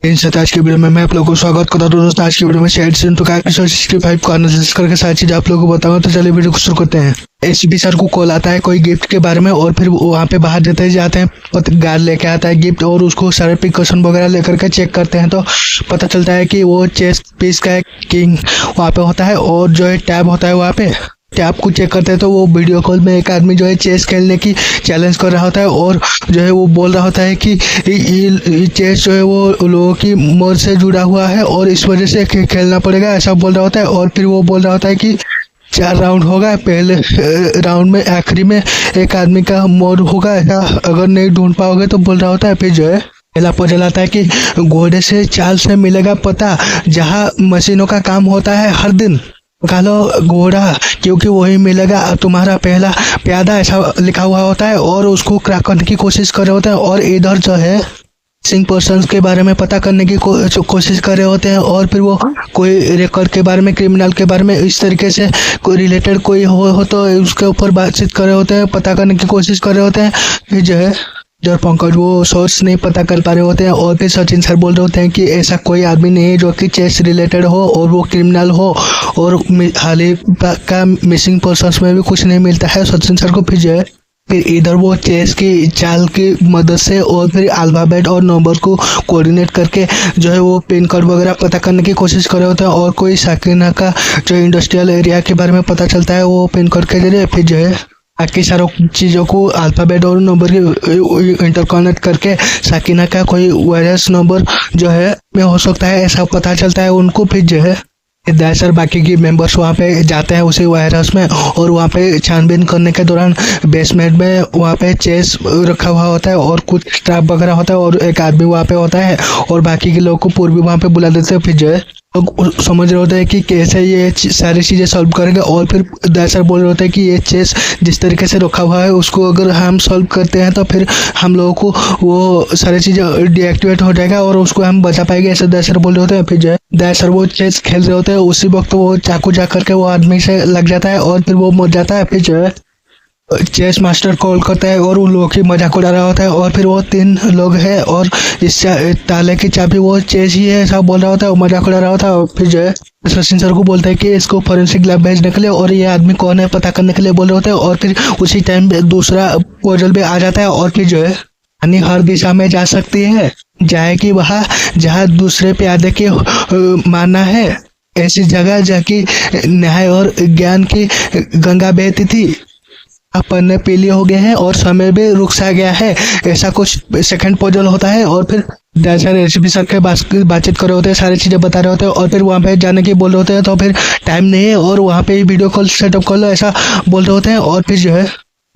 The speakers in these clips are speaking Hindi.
इन साथ आज की वीडियो में मैं आप लोगों को स्वागत करता हूँ। दोस्तों आज की वीडियो में शेड सीन तो का एपिसोड 65 को एनालिसिस करके सारी चीज आप लोगों को बताऊंगा। तो चलिए वीडियो को शुरू करते हैं। एसीपी सर को कॉल आता है कोई गिफ्ट के बारे में और फिर वहाँ पे बाहर देते जाते हैं, गार्ड लेके आता है गिफ्ट और उसको सारे प्रिकॉशन वगैरह लेकर के चेक करते हैं तो पता चलता है कि वो चेस पीस का किंग वहाँ पे होता है और जो है टैब होता है वहाँ पे। टैब को चेक करते हैं तो वो वीडियो कॉल में एक आदमी जो है चेस खेलने की चैलेंज कर रहा होता है और जो है वो बोल रहा होता है कि चेस जो है वो लोगों की मौत से जुड़ा हुआ है और इस वजह से खेलना पड़ेगा, ऐसा बोल रहा होता है। और फिर वो बोल रहा होता है कि 4 राउंड होगा, पहले राउंड में आखिरी में एक आदमी का मौत होगा, ऐसा अगर नहीं ढूंढ पाओगे तो बोल रहा होता है। फिर जो है पहला पजल आता है कि घोड़े से चाल से मिलेगा पता जहाँ मशीनों का काम होता है हर दिन, निकालो घोड़ा क्योंकि वही मिलेगा तुम्हारा पहला प्यादा, ऐसा लिखा हुआ होता है और उसको क्रैक करने की कोशिश कर रहे होते हैं। और इधर जो है मिसिंग पर्सन्स के बारे में पता करने की कोशिश कर रहे होते हैं और फिर वो कोई रिकॉर्ड के बारे में, क्रिमिनल के बारे में इस तरीके से कोई रिलेटेड कोई हो तो उसके ऊपर बातचीत कर रहे होते हैं, पता करने की कोशिश कर रहे होते हैं। फिर जो है जब पंकज वो सोर्स नहीं पता कर पा रहे होते हैं और फिर सचिन सर बोल रहे होते हैं कि ऐसा कोई आदमी नहीं है जो कि चेस रिलेटेड हो और वो क्रिमिनल हो और हाल ही का मिसिंग पर्सन्स में भी कुछ नहीं मिलता है सचिन सर को। फिर इधर वो चेस की चाल की मदद से और फिर अल्फाबेट और नंबर को कोऑर्डिनेट करके जो है वो पिन कोड वगैरह पता करने की कोशिश कर रहे होते हैं और कोई साकिना का जो इंडस्ट्रियल एरिया के बारे में पता चलता है वो पिन कोड के जरिए। फिर जो है बाकी सारों चीज़ों को अल्फ़ाबेट और नंबर की इंटरकनेक्ट करके साकिना का कोई वायरस नंबर जो है में हो सकता है, ऐसा पता चलता है उनको। फिर जो है दहशत बाकी की मेंबर्स वहाँ पे जाते हैं उसी वायरस में और वहाँ पे छानबीन करने के दौरान बेसमेंट में वहाँ पे चेस रखा हुआ होता है और कुछ स्टाफ वगैरह होता है और एक आदमी वहाँ पे होता है और बाकी के लोग को पूर्वी वहाँ पे बुला देते हैं। फिर जो है लोग समझ रहे होते हैं कि कैसे ये सारी चीज़ें सॉल्व करेंगे और फिर दहशत बोल रहे होते हैं कि ये चेस जिस तरीके से रखा हुआ है उसको अगर हम सॉल्व करते हैं तो फिर हम लोगों को वो सारी चीज़ें डीएक्टिवेट हो जाएगा और उसको हम बचा पाएंगे, ऐसे दहशत बोल रहे होते हैं। फिर जो है दहशत वो चेस खेल रहे होते हैं, उसी वक्त वो चाकू जा करके वो आदमी से लग जाता है और फिर वो मर जाता है। फिर जो है चेस मास्टर कॉल करता है और उन लोगों की मजाक उड़ा रहा होता है और फिर वो 3 लोग हैं और इस ताले की चाबी वो चेस ही है, ऐसा बोल रहा होता है, मजाक उड़ा रहा होता है। और फिर जो है सचिन सर को बोलता है कि इसको फॉरेंसिक लैब भेजने के लिए और ये आदमी कौन है पता करने के लिए बोल रहे होते हैं और फिर उसी टाइम पे दूसरा पजल भी आ जाता है और फिर जो है यानी हर दिशा में जा सकती है, जाएगी वहाँ जहाँ दूसरे प्यादे के मानना है, ऐसी जगह जहाँ की न्याय और ज्ञान की गंगा बहती थी, पन्ने पीले हो गए हैं और समय भी रुक सा गया है, ऐसा कुछ सेकंड पजल होता है। और फिर दहशत एसीपी सर के बातचीत कर रहे होते हैं, सारी चीज़ें बता रहे होते हैं और फिर वहाँ पे जाने की बोल रहे होते हैं तो फिर टाइम नहीं है और वहाँ पे वीडियो कॉल सेटअप कर लो, ऐसा बोल रहे होते हैं। और फिर जो है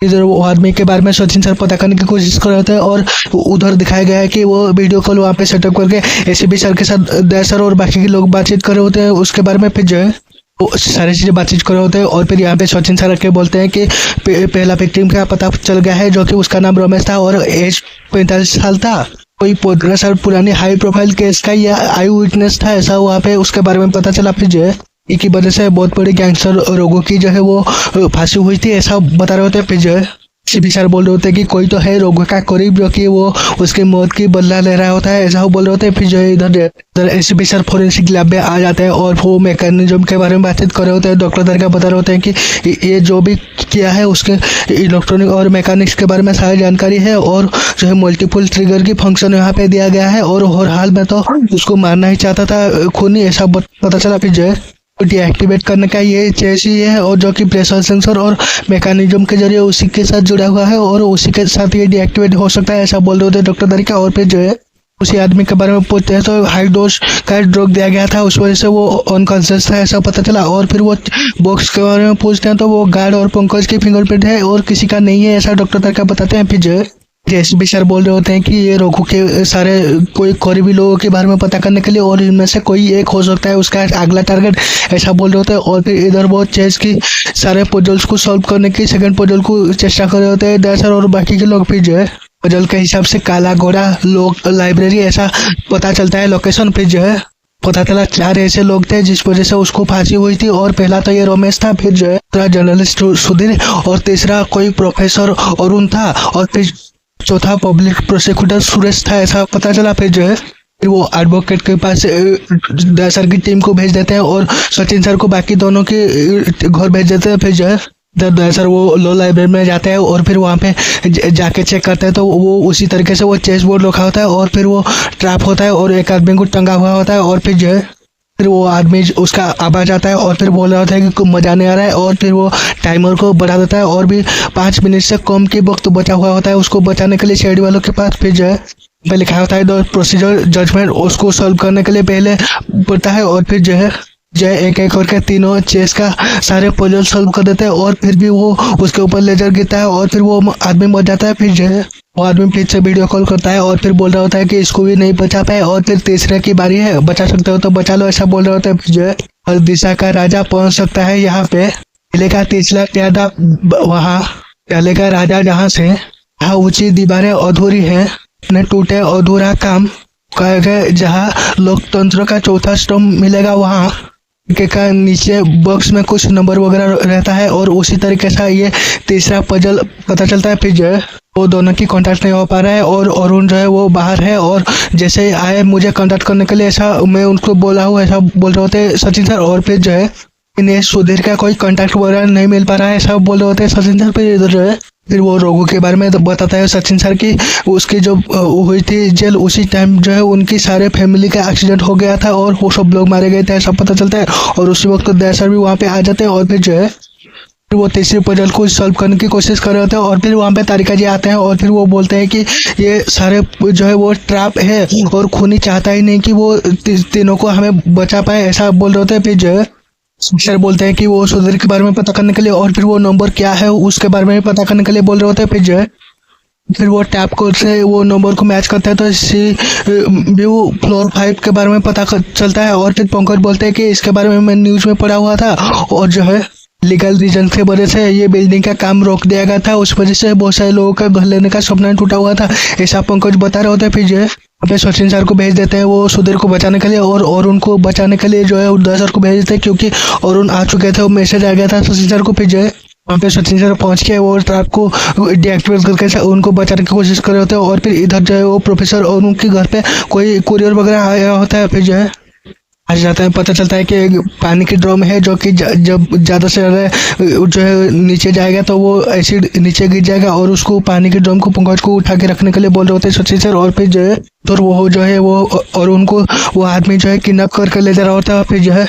इधर वो आदमी के बारे में सचिन सर पता करने की कोशिश कर रहे होते हैं और उधर दिखाया गया है कि वो वीडियो कॉल वहाँ पे सेटअप करके एसीपी सर के साथ दहशत और बाकी के लोग बातचीत कर रहे होते हैं उसके बारे में। फिर जो है वो सारी चीज़ें बातचीत कर रहे होते हैं और फिर यहाँ पे सचिन सर के बोलते हैं कि पहला विक्टिम का पता चल गया है जो कि उसका नाम रमेश था और एज 45 साल था, कोई 15 साल पुरानी हाई प्रोफाइल केस का या आई विटनेस था, ऐसा वहाँ पे उसके बारे में पता चला। फिर जो है इसी वजह से बहुत बड़ी गैंगस्टर रोगों की जो है वो फांसी हुई थी, ऐसा बता रहे होते हैं। फिर जो है सीपी सर बोल रहे होते हैं कि कोई तो है रोगों का करीब जो कि वो उसकी मौत की बदला ले रहा होता है, ऐसा वो बोल रहे होते हैं। फिर जो है इधर एसीपी सर फोरेंसिक लैब में आ जाते हैं और वो मैकेनिज्म के बारे में बातचीत कर रहे होते हैं। डॉक्टर तरीका बता रहे होते हैं कि ये जो भी किया है उसके इलेक्ट्रॉनिक और मैकेनिक्स के बारे में सारी जानकारी है और जो है मल्टीपल ट्रिगर की फंक्शन यहाँ पे दिया गया है और हर हाल में तो उसको मारना ही चाहता था खूनी, ऐसा पता चला। फिर जो है डीएक्टिवेट करने का ये चेस ही है और जो कि प्रेशर सेंसर और मैकेनिज्म के जरिए उसी के साथ जुड़ा हुआ है और उसी के साथ ये डीएक्टिवेट हो सकता है, ऐसा बोल रहे होते हैं डॉक्टर तरीका। और फिर जो है उसी आदमी के बारे में पूछते हैं तो हाई डोज का ड्रग दिया गया था, उस वजह से वो अनकॉन्शियस था, ऐसा पता चला। और फिर वो बॉक्स के बारे में पूछते हैं तो वो गार्ड और पंकज की फिंगरप्रिंट है और किसी का नहीं है, ऐसा डॉक्टर तरीका बताते हैं। फिर जो है एसीपी सर बोल रहे होते हैं कि ये रोगों के सारे कोई करीबी लोगों के बारे में पता करने के लिए और इनमें से कोई एक हो सकता है उसका अगला टारगेट, ऐसा बोल रहे होते हैं। और फिर इधर वो चेस की सारे पजल्स को सॉल्व करने की सेकंड पजल को चेष्टा कर रहे होते हैं दहशत और बाकी के लोग। फिर जो है पजल के हिसाब से काला घोड़ा लोग लाइब्रेरी ऐसा पता चलता है लोकेशन। फिर जो है पता चला 4 ऐसे लोग थे जिस वजह से उसको फांसी हुई थी और पहला तो ये रमेश था, फिर जो है दूसरा जर्नलिस्ट सुधीर और तीसरा कोई प्रोफेसर अरुण था और फिर चौथा पब्लिक प्रोसिक्यूटर सुरेश था, ऐसा पता चला। फिर जो है फिर वो एडवोकेट के पास दया सर की टीम को भेज देते हैं और सचिन सर को बाकी दोनों के घर भेज देते हैं। फिर जो है दया सर वो लो लाइब्रेरी में जाते हैं और फिर वहाँ पे जाके चेक करते हैं तो वो उसी तरीके से वो चेस बोर्ड रखा होता है और फिर वो ट्रैप होता है और एक आदमी को टंगा हुआ होता है और फिर जो है फिर वो आदमी उसका आवाज आता है और फिर बोल रहा होता है कि कुछ मजा नहीं आ रहा है और फिर वो टाइमर को बढ़ा देता है और भी 5 मिनट से कम की वक्त बचा हुआ होता है उसको बचाने के लिए शेड वालों के पास। फिर जो है पे लिखा होता है द प्रोसीजर जजमेंट, उसको सॉल्व करने के लिए पहले पड़ता है और फिर जो है एक एक करके तीनों चेस का सारे पजल सॉल्व कर देते हैं और फिर भी वो उसके ऊपर लेजर गिरता है और फिर वो आदमी मर जाता है। फिर जो है वो आदमी फिर से वीडियो कॉल करता है और फिर बोल रहा होता है कि इसको भी नहीं बचा पाए और फिर तीसरे की बारी है, बचा सकते हो तो बचा लो, ऐसा बोल रहा होता है। फिर जो है और दिशा का राजा पहुंच सकता है यहाँ पे। पहले का तीसरा प्यादा वहाँ पहले का राजा जहाँ से यहाँ ऊंची दीवारें अधूरी है, ने टूटे अधूरा काम कहेगा, जहाँ लोकतंत्र का चौथा स्तंभ मिलेगा वहाँ के नीचे बॉक्स में कुछ नंबर वगैरह रहता है और उसी तरीके से ये तीसरा पजल पता चलता है। फिर जो है वो दोनों की कांटेक्ट नहीं हो पा रहा है और अरुण जो है वो बाहर है और जैसे आए मुझे कांटेक्ट करने के लिए ऐसा मैं उनको बोला हूँ, ऐसा बोल रहे होते सचिन सर। और फिर जो है इन्हें सुधीर का कोई कांटेक्ट वगैरह नहीं मिल पा रहा है, ऐसा बोल रहे होते सचिन सर। फिर इधर जो है फिर वो रोगों के बारे में तो बताता है सचिन सर की उसकी जो हुई थी जेल, उसी टाइम जो है उनकी सारे फैमिली का एक्सीडेंट हो गया था और वो सब लोग मारे गए थे, ऐसा पता चलता है। और उसी वक्त दया सर भी वहाँ पे आ जाते हैं और फिर जो है फिर वो तीसरे पजल को सॉल्व करने की कोशिश कर रहे होते हैं और फिर वहाँ पे तारिका जी आते हैं और फिर वो बोलते हैं कि ये सारे जो है वो ट्रैप है और खूनी चाहता ही नहीं कि वो तीनों को हमें बचा पाए, ऐसा बोल रहे होते हैं। फिर जो है सर बोलते हैं कि वो सुधीर के बारे में पता करने के लिए और फिर वो नंबर क्या है उसके बारे में पता करने के लिए बोल रहे होते हैं। फिर जो है फिर वो टैप कोड से वो नंबर को मैच करता है तो सी व्यू फ्लोर 5 के बारे में पता चलता है। और फिर पंकज बोलते हैं कि इसके बारे में मैं न्यूज़ में पढ़ा हुआ था और जो है लीगल रीजन की वजह से ये बिल्डिंग का काम रोक दिया गया था, उस वजह से बहुत सारे लोगों का घर लेने का सपना टूटा हुआ था, ऐसा पंकज बता रहे होते हैं। फिर जो है अपने सचिन सर को भेज देते हैं वो सुधीर को बचाने के लिए और अरुण को बचाने के लिए जो है उदय सर को भेज देते हैं क्योंकि अरुण आ चुके थे, वो मैसेज आ गया था सचिन सर को। फिर जो है वहाँ पे सचिन सर पहुँच के वो ट्रैप को डीएक्टिवेट करके उनको बचाने की कोशिश कर रहे होते हैं और फिर इधर जो है वो प्रोफेसर और उनके घर पे कोई कुरियर वगैरह आया होता है। फिर जो है आज जाता है पता चलता है कि पानी की ड्रम है जो कि जब ज़्यादा से ज़्यादा जो है नीचे जाएगा तो वो एसिड नीचे गिर जाएगा और उसको पानी की ड्रम को पंकज को उठा के रखने के लिए बोल रहे होते हैं सचिन सर। और फिर जो है तो वो जो है वो और उनको वो आदमी जो है किडनैप करके ले जा रहा होता है। फिर जो है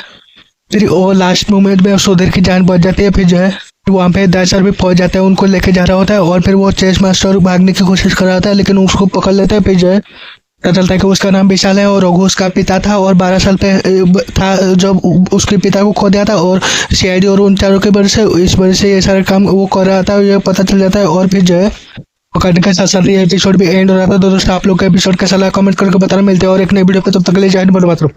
फिर वो लास्ट मोमेंट में सुधीर की जान बच जाती है। फिर जो है वहाँ पे दया सर भी पहुँच जाते हैं, उनको लेके जा रहा होता है और फिर वो चेस मास्टर भागने की कोशिश कर रहा होता है लेकिन उसको पकड़ लेते हैं। फिर जो है पता चलता है कि उसका नाम विशाल है और रघु उसका पिता था और 12 साल पे था जब उसके पिता को खो दिया था और सीआईडी और उन चारों की वजह से इस वजह से ये सारा काम वो कर रहा था, ये पता चल जाता है। और फिर जो है पकड़ने के साथ साथ ये एपिसोड भी एंड हो रहा था। दोस्तों आप लोग का एपिसोड कैसा लगा कमेंट करके बताना, मिलते हैं और एक नई वीडियो पे, तब तक के लिए जय हिंद, वंदे मातरम।